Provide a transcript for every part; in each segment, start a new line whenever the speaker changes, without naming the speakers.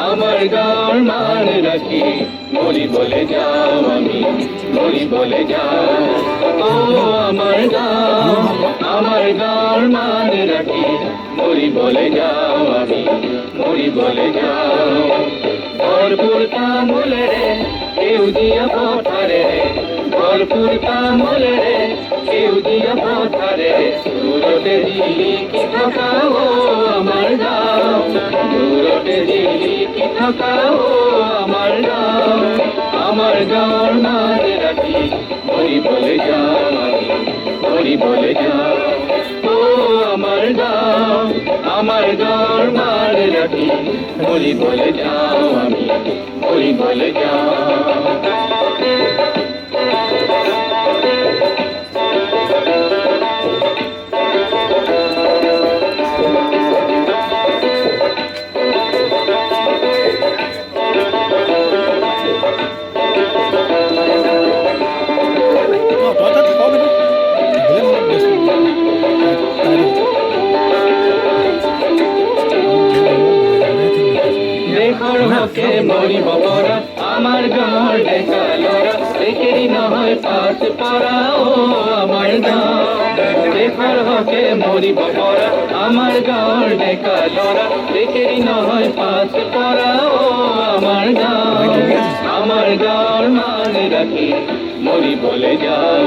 আমার গাঁর মান রাখি মরি বলে যাও আমি মরি বলে যাও ও আমার গাঁর মান রাখি মরি বলে যাও আমি মরি বলে যাও ভরপুর তামুলে রে কেউ দিয়া পথারে ভরপুর তামুলে রে কেউ দিয়া পথারে দূরতে দিলি কি থাকাও আমার গাঁও দূরতে দিলি কি থাকাও আমার গাঁর মান রাখি মরি বলে যাও আমি মরি বলে যাও ও আমার গাঁর মান রাখি মরি বলে যাও আমি মরি বলে যাও হকে মরিব পরা আমার গাঁর ডেকা লড়া একেরই নয় পাশ পড়া ও আমার গাঁ দেখার হকে মরিব পরা আমার গাঁর ডেকা লড়া একেরই নয় পাশ পড়া ও আমার গাঁর মান রাখি মরি বলে যাও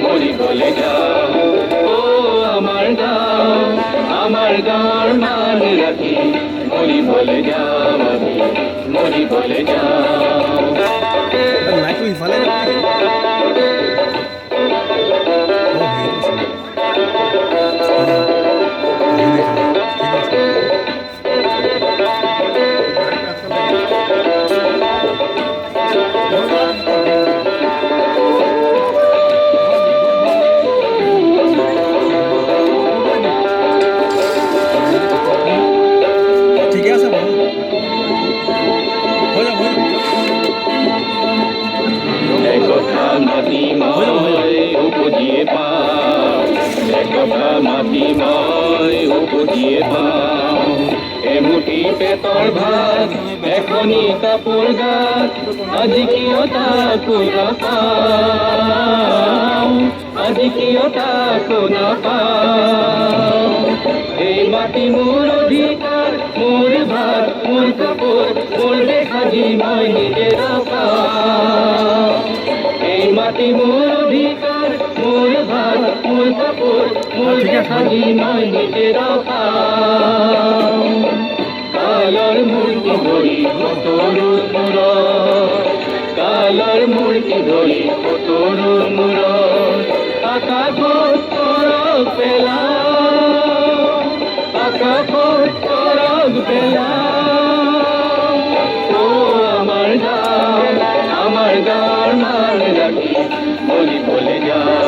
মরি বলে যাও ও আমার গাঁর মান রাখি মরি বলে যাও মরি বলে যাও উপজিয়ে পাও একথা মাটিময় উপজিয়ে পাও এমুটি পেতর ভাত এখনই কাপড় গাছ আজি কিয় তাকো না পাও আজি কিয় তাকো না পাও এই মাটি মোর অধিকার মোর ভাত মোর কাপড় মোর লেখাজি মই নিজের পাও এই মাটি মোর অধিকার মোর ভাত মোর কাপড় মোর লেখাজি মই নিজের পাও কালার মূর্তি ধরি তরুণ মুর কালার মূর্তি ধরি তরুণ মুর আকাশ চরক পেলা আকাশ চরক পেলা ও আমার গাঁর মান রাখি মরি বলে যাও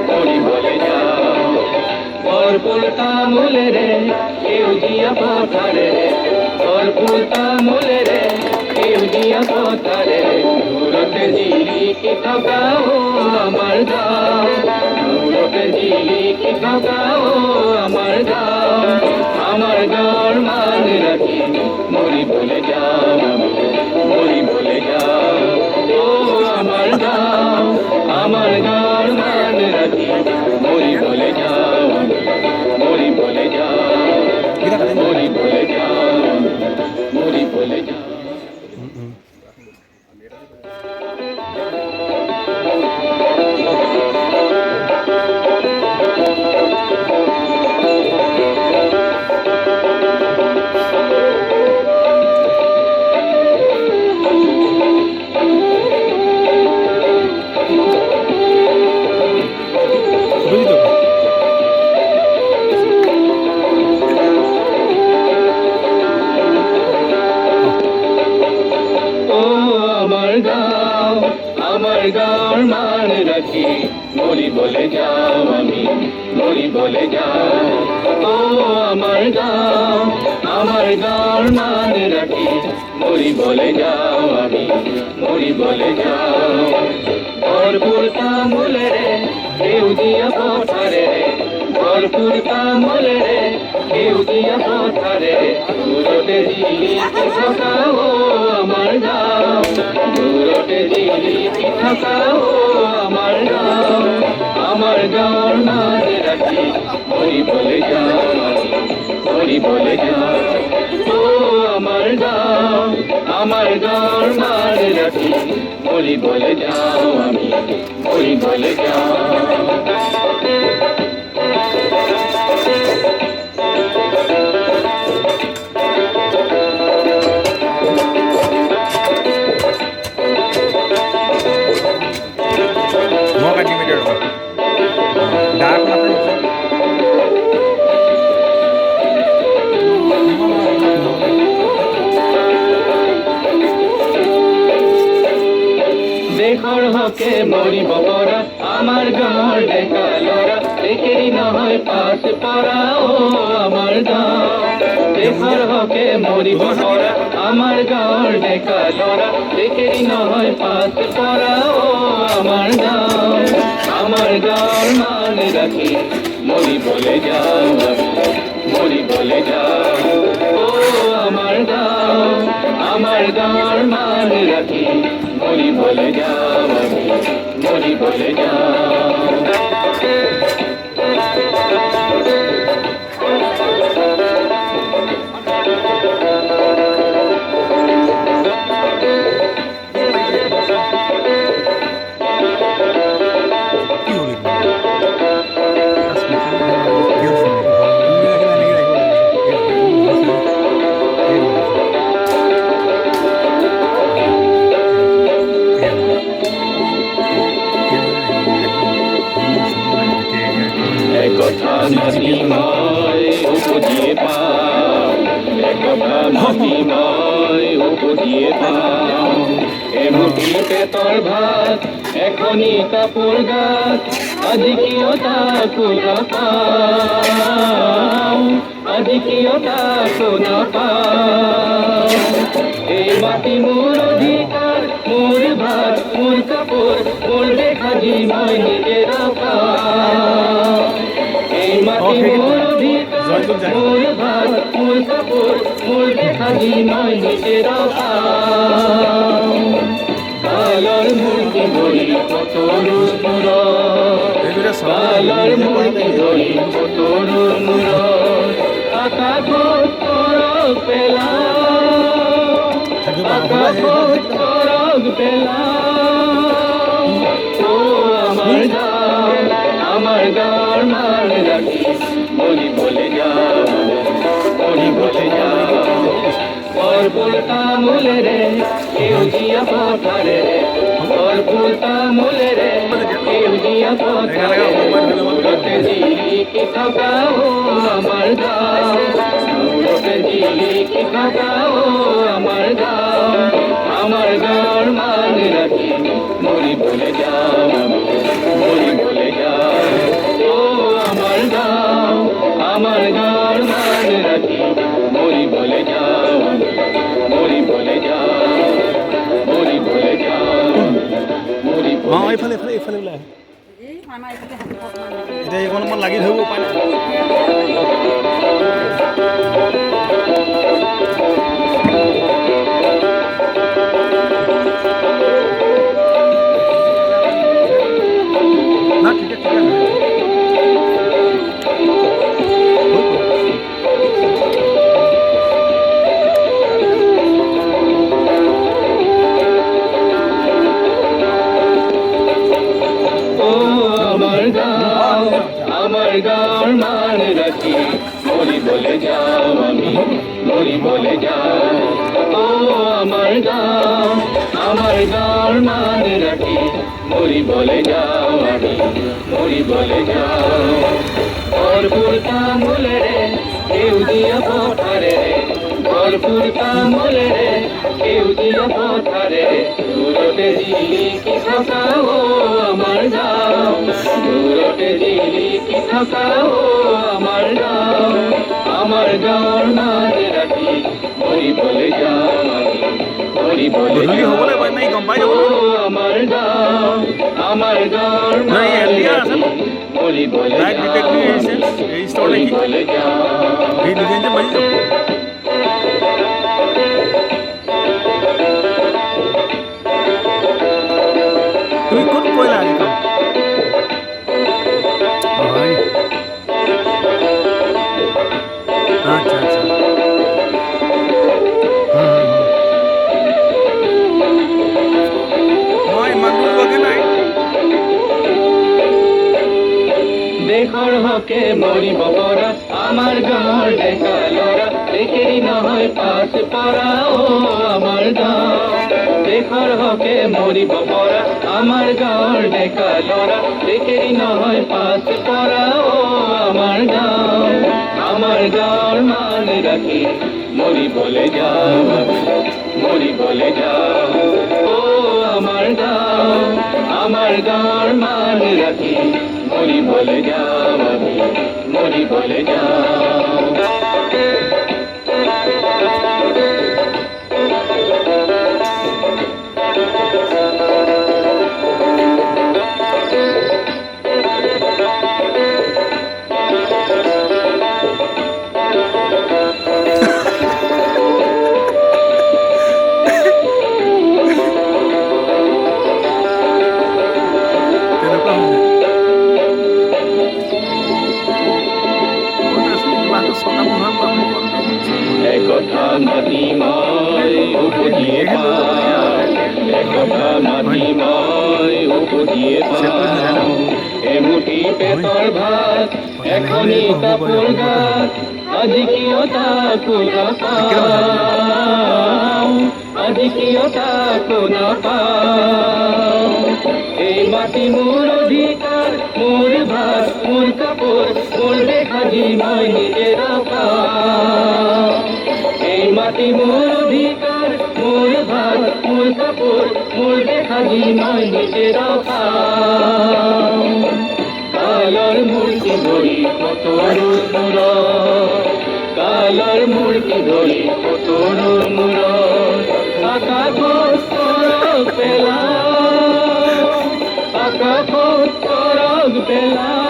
মরি বলে যাও ভরপুর তামুলে রে কেউ দিয়া পথারে ভরপুর তামুলে রে কেউ দিয়া পথারে দূরতে দিলি কি থাকাও আমার গাঁও দূরতে দিলি কি থাকাও আমার গাঁর মান রাখি মরি বলে যাও মরি বলে যাও ও আমার গাঁর মান রাখি মরি বলে যাও মরি বলে যাও মরি বলে যাও মরি বলে যাও আমার গাঁর মান রাখি মরি বলে যাও আমি মরি বলে যাও ও আমার গাঁর মান রাখি মরি বলে যাও আমি মরি বলে যাও ভরপুর তামুলে রে কেউ দিয়া পথারে ভরপুর তামলেরে সেউজিয়া পথারে দূরতে জিলিপি থাকাও আমার গাঁও দূরতে জিলিপি থাকাও আমার গাঁও আমার গাঁওর মাঝে রাখি হরি বলে যাও হরি বলে যাও ও আমার গাঁও আমার গাঁওর মাঝে রাখি হরি বলে যাও আমি হরি বলে যাও দেখার হকে মরিব পরা আমার গাঁর ডেকা লড়া একেরই নহয় পাশ পড়া ও আমার গাঁও দেখার হকে মরিব পরা আমার গাঁর ডেকা লড়া একেরই নহয় পাশ পড়া ও আমার গাঁও আমার গাঁর মান রাখি মরি বলে যাও মরি বলে যাও ও আমার গাঁও আমার গাঁর মান রাখি মরি বলে যাও মরি বলে যাও একথা মাটি নয় উপজিয়ে পাও একথা মাটি নয় উপজিয়ে পাও এমুঠি পেতর ভাত এখনই কাপড় গাছ আজি কিয় তাকো না পাও আজি কিয় তাকো না পাও এই মাটি মোর অধিকার মোর ভাত মোর কাপড় মোর লেখাজি মই নিজের পাও এই মাটি মোর অধিকার মোর ভাত মোর কাপড় মোর লেখাজি মই নিজের পাও কালার মূর্তি ধরি কত রূপ কালার মূর্তি ধরি কত রূপ আকাশ করক পেলা আকাশ করক পেলা ও আমার গাঁও আমার গাঁওর মান রাখি মরি বলে যাও মরি বলে যাও ভরপুর তামলেরে সেউজিয়া পথারে ভরপুর তামলেরে সেউজিয়া পথারে দূরতে জিলিপি থাকাও আমার গাঁও দূরতে জিলিপি থাকাও আমার গাঁও আমার গাঁওর মান রাখি মরি বলে যাও মরি বলে যাও ও আমার গাঁও আমার গাঁওর মান রাখি মরি বলে যাও মরি বলে যাও মরি বলে যাও মরি
এইফালে এইফালে এইফালে ওলাই এতিয়া এইখন অকণমান লাগি ধৰিব উপায় নাই না ঠিক আছে
আমার গাঁওর মান রাখি মরি বলে যাও আমি মরি বলে যাও ও আমার গাঁও আমার গাঁওর মান রাখি মরি বলে যাও আমি মরি বলে যাও ভরপুর তামলেরে সেউজিয়া পথারে ভরপুর তামলেরে সেউজিয়া পথারে দূরতে জিলিপি থাকাও আমার গাঁও দূরতে জিলিপি থাকাও আমার গাঁও আমার গাঁওর মান রাখি মরি বলে যাও মরি বলে যাও আমার গাঁও আমার গাঁওর মান রাখি মরি বলে
লাইভ ডিটেক্টিভ এই স্টোরটা
মরি
কি
বলে যাও
এই নিজে বাজি তো তুই কোন কইলা আগে কাম ভাই আচ্ছা আচ্ছা মই মানুষ লগে নাই
দেখর হকে মরিব পরা আমার গাঁর ডেকা লড়া দেখেরি নহয় পাশ পড়া ও আমার গাঁ দেখর হকে মরিব পরা আমার গাঁর ডেকা লড়া দেখেরি নহয় পাশ পড়া ও আমার গাঁ আমার গাঁর মান রাখি মরি বলে যাও মরি বলে যাও ও আমার গাঁ আমার গাঁর মান রাখি মরি বলে যাও মরি বলে যাও
তেনেকুৱা
একথা মাতি মই উপজিয়ে পাওঁ একথা মাতি মই উপজিয়ে পাওঁ এমুঠি পেটৰ ভাত এখনি কাপোৰ গাত আজি কিয় তাকো নাপাওঁ আজি কিয় তাকো নাপাওঁ এই মাটি মোৰ অধিকাৰ মোৰ ভাত মোৰ কাপোৰ মোৰ দেখাজি মই নিজে নাপাওঁ এই মাটি মোৰ অধিকাৰ মোৰ ভাত মোৰ কাপোৰ মোৰ দেখাজি মই নিজে নাপাওঁ কালৰ মূৰ্তি ধৰি কতৰো মূৰত কালৰ মূৰ্তি ধৰি কতৰো মূৰত আকাশত তৰক পেলাওঁ আকাশত তৰক পেলাওঁ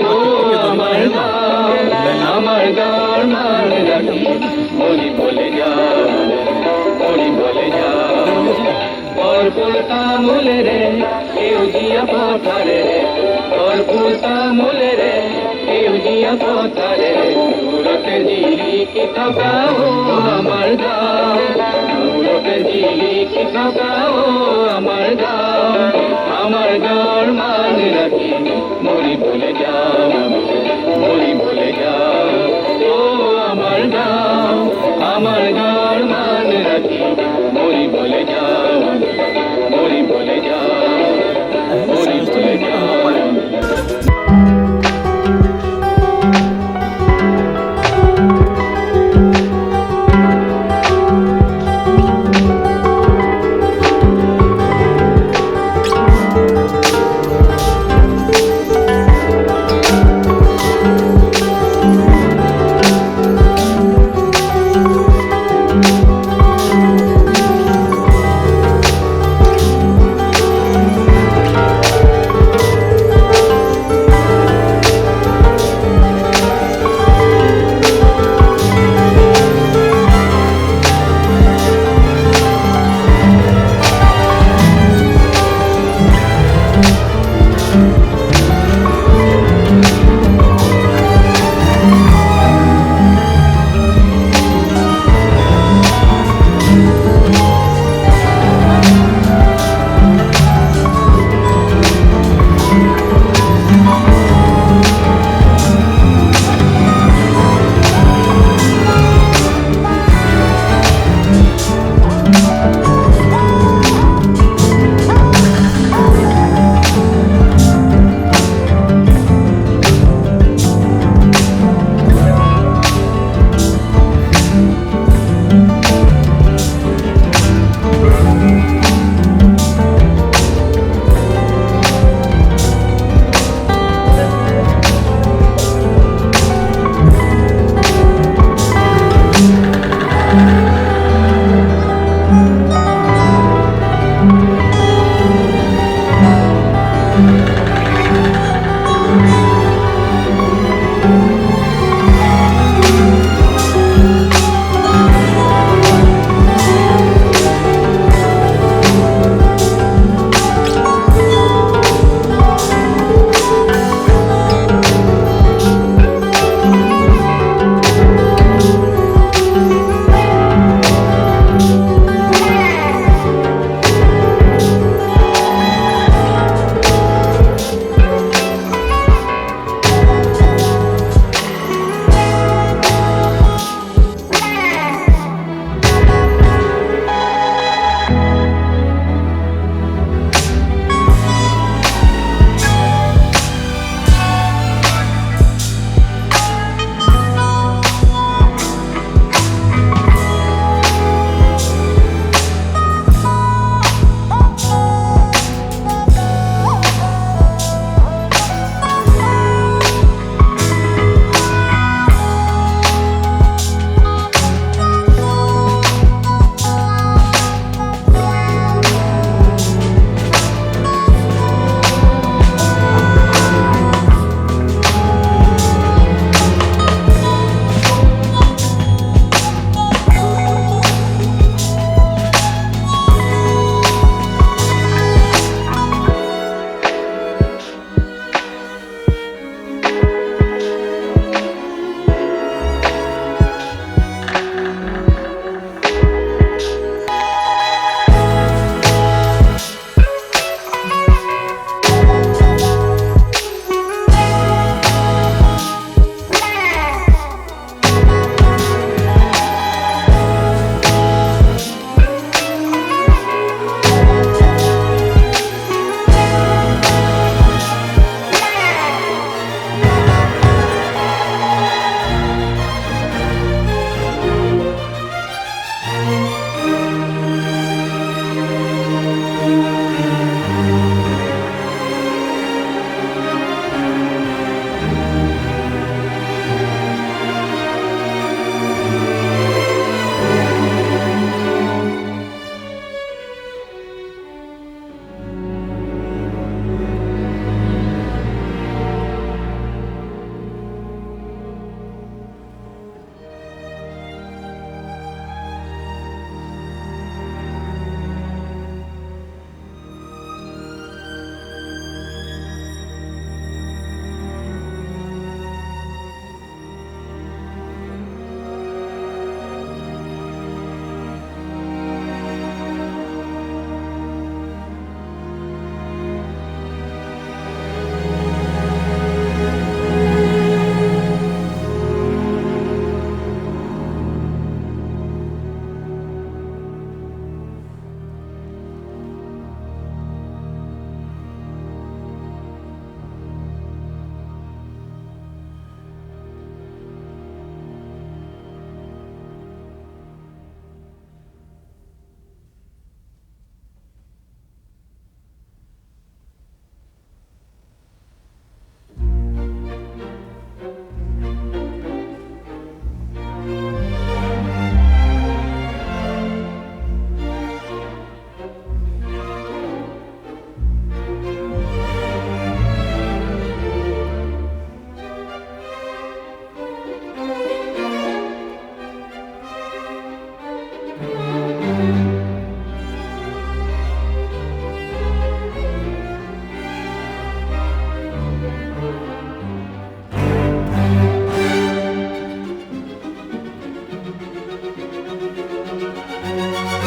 ও আমাৰ গাঁও আমাৰ গাঁৱৰ মান ৰাখি মৰিবলে যাওঁ মৰিবলে যাওঁ ভরপুর তামুলেরে সেউজিয়া পথারে ভরপুর তামুলেরে সেউজিয়া পথারে দূরতে জিলিকি থকা ও আমার গাঁও দূরতে জিলিকি থকা ও আমার গাঁও আমার গাঁৱৰ মান রাখি মরি বলে যাও মরি বলে যাও ও আমার গাঁও আমার গাঁৱৰ মান রাখি মরি বলে যাও মরি বলে যাও মরি বলে যাও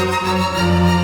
আচ্ছা